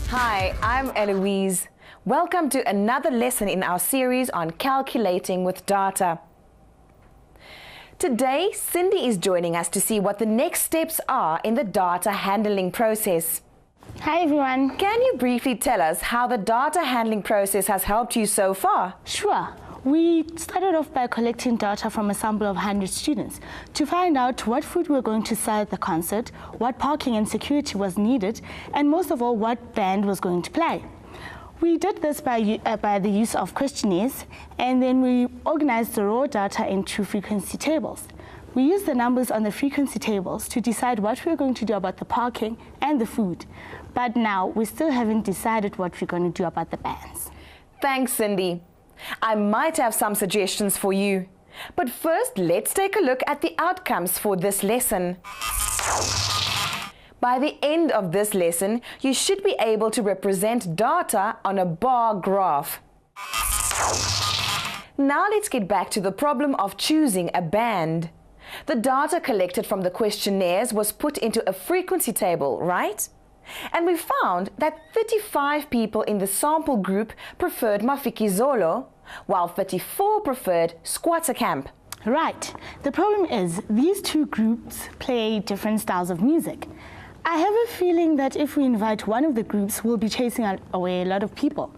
Hi, I'm Eloise. Welcome to another lesson in our series on calculating with data. Today, Cindy is joining us to see what the next steps are in the data handling process. Hi everyone. Can you briefly tell us how the data handling process has helped you so far? Sure. We started off by collecting data from a sample of 100 students to find out what food we were going to sell at the concert, what parking and security was needed, and most of all, what band was going to play. We did this by the use of questionnaires, and then we organized the raw data into frequency tables. We used the numbers on the frequency tables to decide what we were going to do about the parking and the food. But now we still haven't decided what we're going to do about the bands. Thanks, Cindy. I might have some suggestions for you. But first, let's take a look at the outcomes for this lesson. By the end of this lesson, you should be able to represent data on a bar graph. Now let's get back to the problem of choosing a band. The data collected from the questionnaires was put into a frequency table, right? And we found that 35 people in the sample group preferred Mafikizolo, while 34 preferred Squatter Camp. Right. The problem is these two groups play different styles of music. I have a feeling that if we invite one of the groups, we'll be chasing away a lot of people.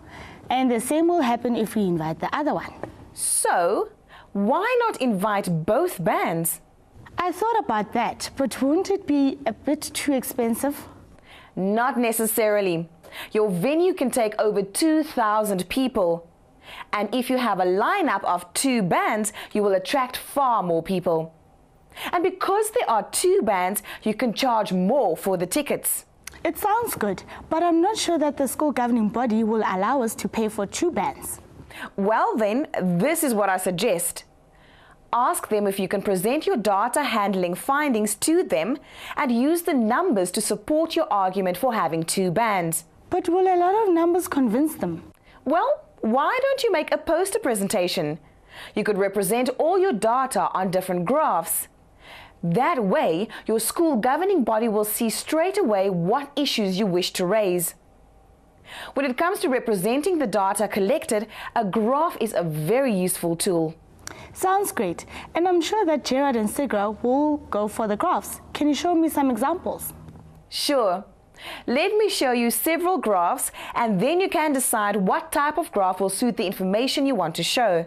And the same will happen if we invite the other one. So, why not invite both bands? I thought about that, but won't it be a bit too expensive? Not necessarily. Your venue can take over 2,000 people. And if you have a lineup of 2 bands, you will attract far more people. And because there are 2 bands, you can charge more for the tickets. It sounds good, but I'm not sure that the school governing body will allow us to pay for 2 bands. Well then, this is what I suggest. Ask them if you can present your data handling findings to them and use the numbers to support your argument for having 2 bands. But will a lot of numbers convince them? Well, why don't you make a poster presentation? You could represent all your data on different graphs. That way, your school governing body will see straight away what issues you wish to raise. When it comes to representing the data collected, a graph is a very useful tool. Sounds great, and I'm sure that Gerard and Sigra will go for the graphs. Can you show me some examples? Sure. Let me show you several graphs, and then you can decide what type of graph will suit the information you want to show.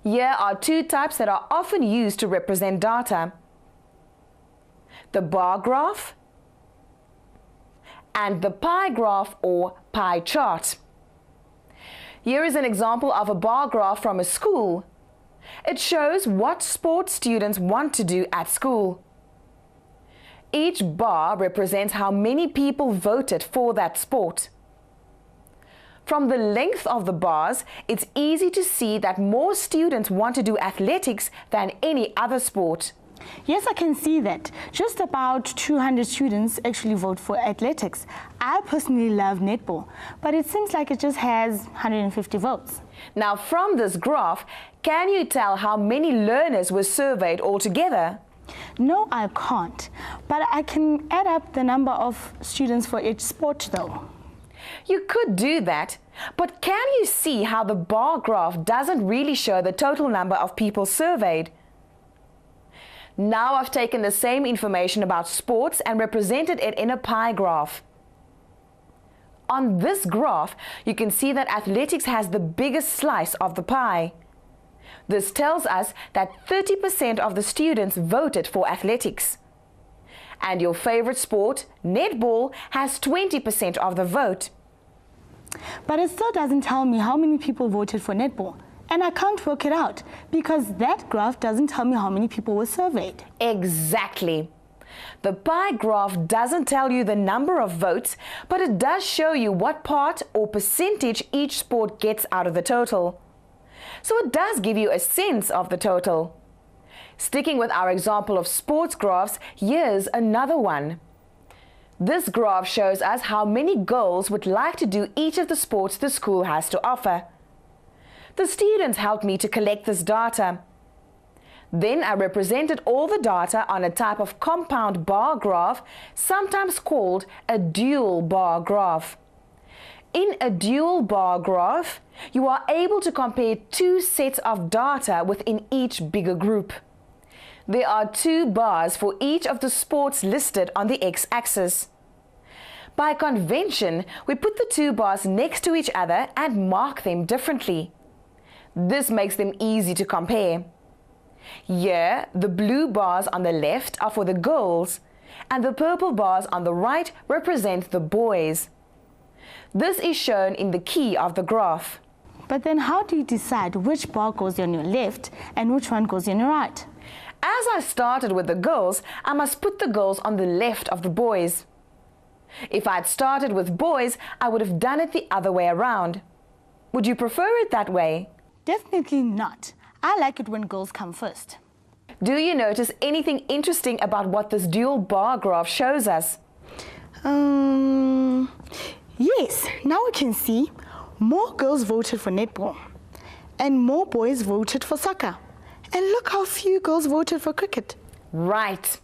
Here are 2 types that are often used to represent data: the bar graph and the pie graph or pie chart. Here is an example of a bar graph from a school. It shows what sports students want to do at school. Each bar represents how many people voted for that sport. From the length of the bars, it's easy to see that more students want to do athletics than any other sport. Yes, I can see that. Just about 200 students actually vote for athletics. I personally love netball, but it seems like it just has 150 votes. Now, from this graph, can you tell how many learners were surveyed altogether? No, I can't, but I can add up the number of students for each sport though. You could do that, but can you see how the bar graph doesn't really show the total number of people surveyed? Now I've taken the same information about sports and represented it in a pie graph. On this graph, you can see that athletics has the biggest slice of the pie. This tells us that 30% of the students voted for athletics. And your favorite sport, netball, has 20% of the vote. But it still doesn't tell me how many people voted for netball. And I can't work it out because that graph doesn't tell me how many people were surveyed. Exactly. The pie graph doesn't tell you the number of votes, but it does show you what part or percentage each sport gets out of the total. So it does give you a sense of the total. Sticking with our example of sports graphs, here's another one. This graph shows us how many girls would like to do each of the sports the school has to offer. The students helped me to collect this data. Then I represented all the data on a type of compound bar graph, sometimes called a dual bar graph. In a dual bar graph, you are able to compare two sets of data within each bigger group. There are two bars for each of the sports listed on the x-axis. By convention, we put the two bars next to each other and mark them differently. This makes them easy to compare. Here, the blue bars on the left are for the girls, and the purple bars on the right represent the boys. This is shown in the key of the graph. But then how do you decide which bar goes on your left and which one goes on your right? As I started with the girls, I must put the girls on the left of the boys. If I had started with boys, I would have done it the other way around. Would you prefer it that way? Definitely not. I like it when girls come first. Do you notice anything interesting about what this dual bar graph shows us? Yes, now we can see more girls voted for netball and more boys voted for soccer. And look how few girls voted for cricket. Right.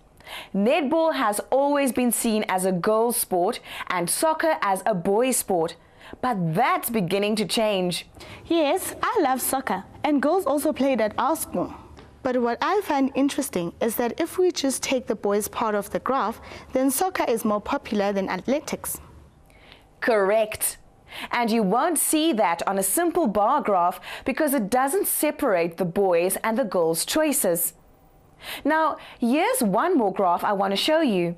Netball has always been seen as a girls' sport and soccer as a boys' sport. But that's beginning to change. Yes, I love soccer, and girls also played at our school. But what I find interesting is that if we just take the boys' part of the graph, then soccer is more popular than athletics. Correct. And you won't see that on a simple bar graph because it doesn't separate the boys' and the girls' choices. Now, here's one more graph I want to show you.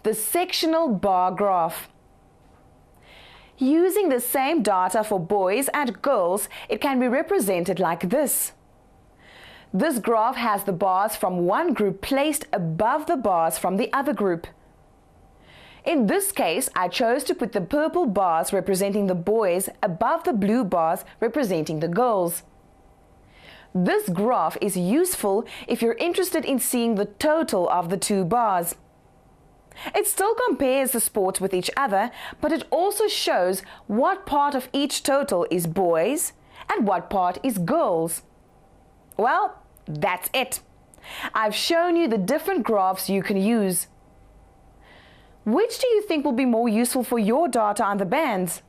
The sectional bar graph. Using the same data for boys and girls, it can be represented like this. This graph has the bars from one group placed above the bars from the other group. In this case, I chose to put the purple bars representing the boys above the blue bars representing the girls. This graph is useful if you're interested in seeing the total of the two bars. It still compares the sports with each other, but it also shows what part of each total is boys and what part is girls. Well, that's it. I've shown you the different graphs you can use. Which do you think will be more useful for your data on the bands?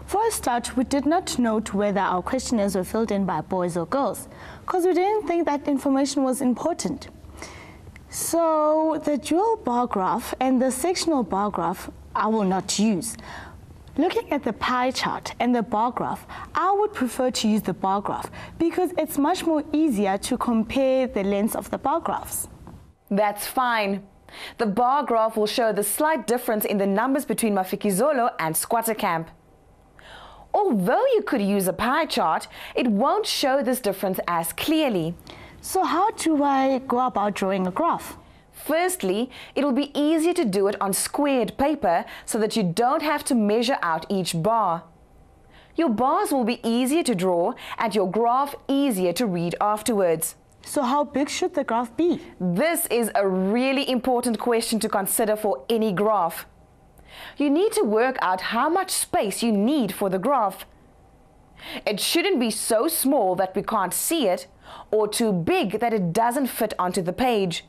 For a start, we did not note whether our questionnaires were filled in by boys or girls, because we didn't think that information was important. So the dual bar graph and the sectional bar graph I will not use. Looking at the pie chart and the bar graph, I would prefer to use the bar graph because it's much more easier to compare the lengths of the bar graphs. That's fine. The bar graph will show the slight difference in the numbers between Mafikizolo and Squatter Camp. Although you could use a pie chart, it won't show this difference as clearly. So how do I go about drawing a graph? Firstly, it'll be easier to do it on squared paper so that you don't have to measure out each bar. Your bars will be easier to draw and your graph easier to read afterwards. So how big should the graph be? This is a really important question to consider for any graph. You need to work out how much space you need for the graph. It shouldn't be so small that we can't see it, or too big that it doesn't fit onto the page.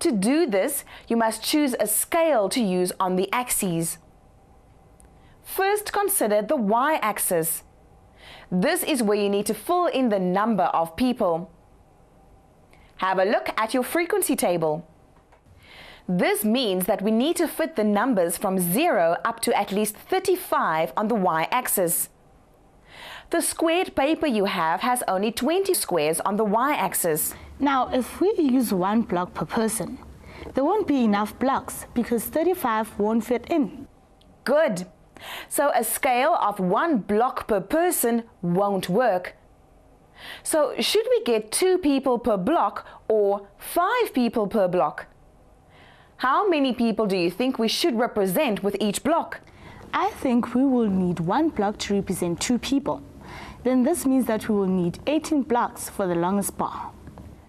To do this, you must choose a scale to use on the axes. First, consider the y-axis. This is where you need to fill in the number of people. Have a look at your frequency table. This means that we need to fit the numbers from 0 up to at least 35 on the y-axis. The squared paper you have has only 20 squares on the y-axis. Now, if we use 1 block per person, there won't be enough blocks because 35 won't fit in. Good. So a scale of 1 block per person won't work. So should we get 2 people per block or 5 people per block? How many people do you think we should represent with each block? I think we will need one block to represent 2 people. Then this means that we will need 18 blocks for the longest bar.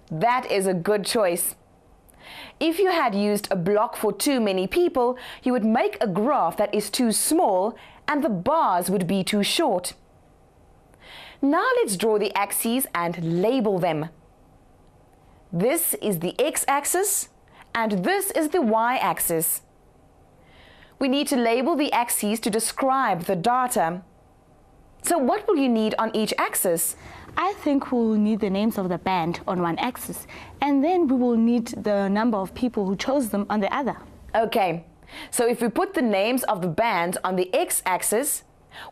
That is a good choice. If you had used a block for too many people, you would make a graph that is too small and the bars would be too short. Now let's draw the axes and label them. This is the x-axis and this is the y-axis. We need to label the axes to describe the data. So what will you need on each axis? I think we will need the names of the band on one axis, and then we will need the number of people who chose them on the other. Okay, so if we put the names of the bands on the x-axis,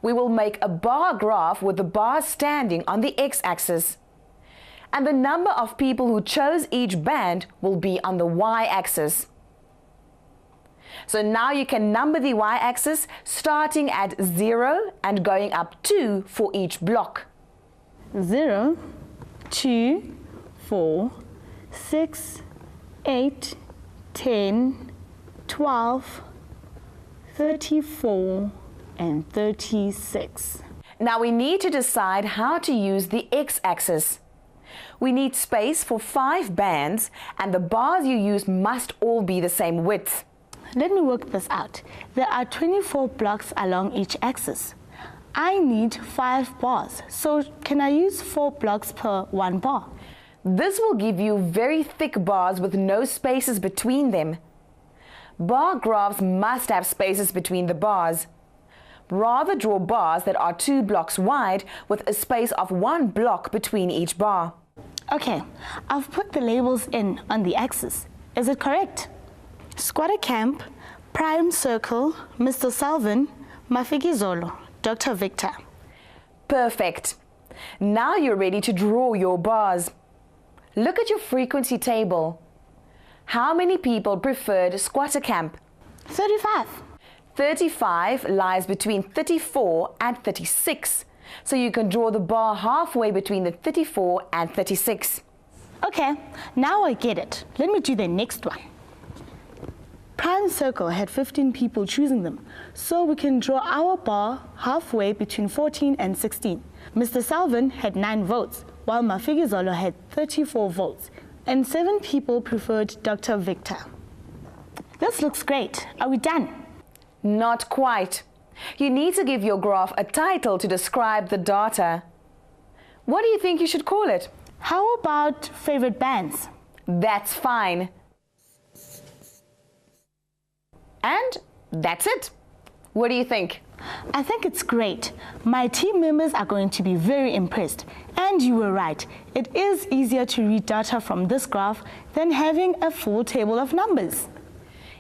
we will make a bar graph with the bars standing on the x-axis. And the number of people who chose each band will be on the y-axis. So now you can number the y-axis starting at 0 and going up 2 for each block. 0, 2, 4, 6, 8, 10, 12, 34, and 36. Now we need to decide how to use the x-axis. We need space for 5 bands and the bars you use must all be the same width. Let me work this out. There are 24 blocks along each axis. I need 5 bars, so can I use 4 blocks per 1 bar? This will give you very thick bars with no spaces between them. Bar graphs must have spaces between the bars. Rather draw bars that are 2 blocks wide with a space of 1 block between each bar. Okay, I've put the labels in on the axis. Is it correct? Squatter Camp, Prime Circle, Mr. Salvin, Mafikizolo, Dr. Victor. Perfect. Now you're ready to draw your bars. Look at your frequency table. How many people preferred Squatter Camp? 35. 35 lies between 34 and 36. So you can draw the bar halfway between the 34 and 36. Okay, now I get it. Let me do the next one. Prime Circle had 15 people choosing them, so we can draw our bar halfway between 14 and 16. Mr. Salvin had 9 votes, while Mafikizolo had 34 votes, and 7 people preferred Dr. Victor. This looks great. Are we done? Not quite. You need to give your graph a title to describe the data. What do you think you should call it? How about favorite bands? That's fine. And that's it. What do you think? I think it's great. My team members are going to be very impressed. And you were right. It is easier to read data from this graph than having a full table of numbers.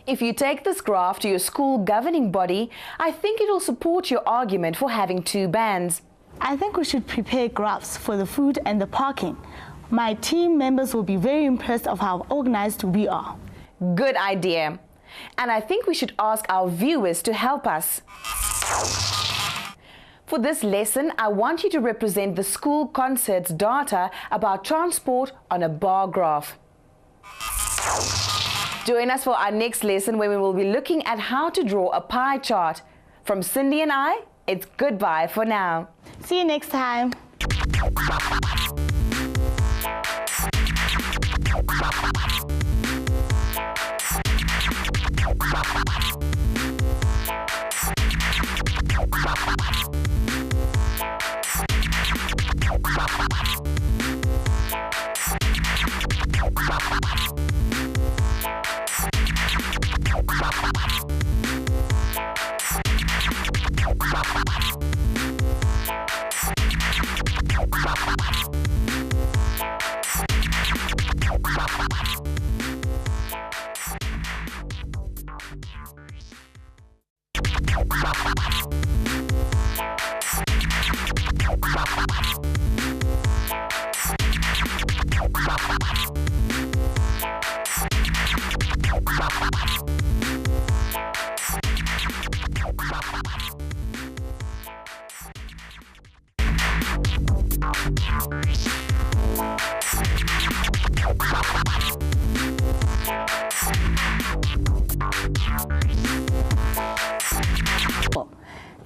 If you take this graph to your school governing body, I think it will support your argument for having 2 bands. I think we should prepare graphs for the food and the parking. My team members will be very impressed of how organized we are. Good idea. And I think we should ask our viewers to help us. For this lesson, I want you to represent the school concert's data about transport on a bar graph. Join us for our next lesson where we will be looking at how to draw a pie chart. From Cindy and I, it's goodbye for now. See you next time.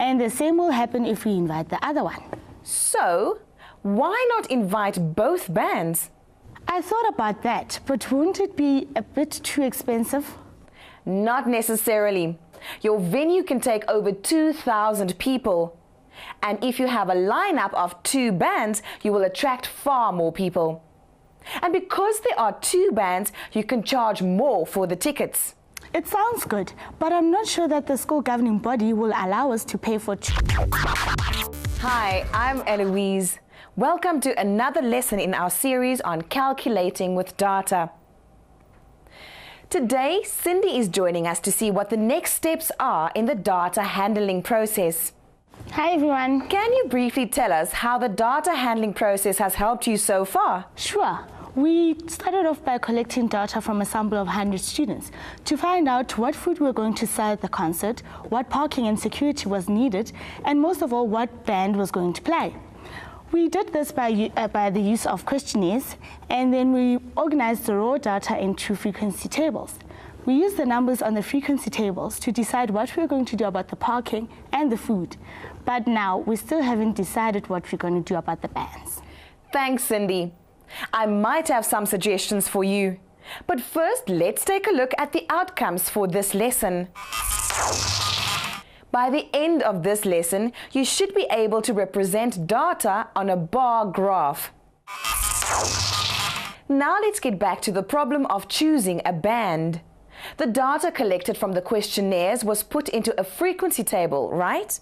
And the same will happen if we invite the other one. So, why not invite both bands? I thought about that, but wouldn't it be a bit too expensive? Not necessarily. Your venue can take over 2,000 people. And if you have a lineup of 2 bands, you will attract far more people. And because there are 2 bands, you can charge more for the tickets. It sounds good, but I'm not sure that the school governing body will allow us to pay for... Hi, I'm Eloise. Welcome to another lesson in our series on calculating with data. Today, Cindy is joining us to see what the next steps are in the data handling process. Hi everyone. Can you briefly tell us how the data handling process has helped you so far? Sure. We started off by collecting data from a sample of 100 students to find out what food we were going to sell at the concert, what parking and security was needed, and most of all, what band was going to play. We did this by the use of questionnaires, and then we organized the raw data into frequency tables. We used the numbers on the frequency tables to decide what we were going to do about the parking and the food. But now we still haven't decided what we're going to do about the bands. Thanks, Cindy. I might have some suggestions for you. But first, let's take a look at the outcomes for this lesson. By the end of this lesson, you should be able to represent data on a bar graph. Now let's get back to the problem of choosing a band. The data collected from the questionnaires was put into a frequency table, right?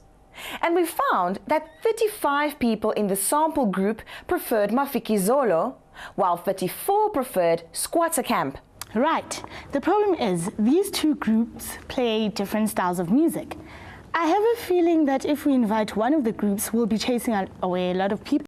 And we found that 35 people in the sample group preferred Mafikizolo, while 34 preferred Squatter Camp. Right. The problem is these 2 groups play different styles of music. I have a feeling that if we invite one of the groups, we'll be chasing away a lot of people.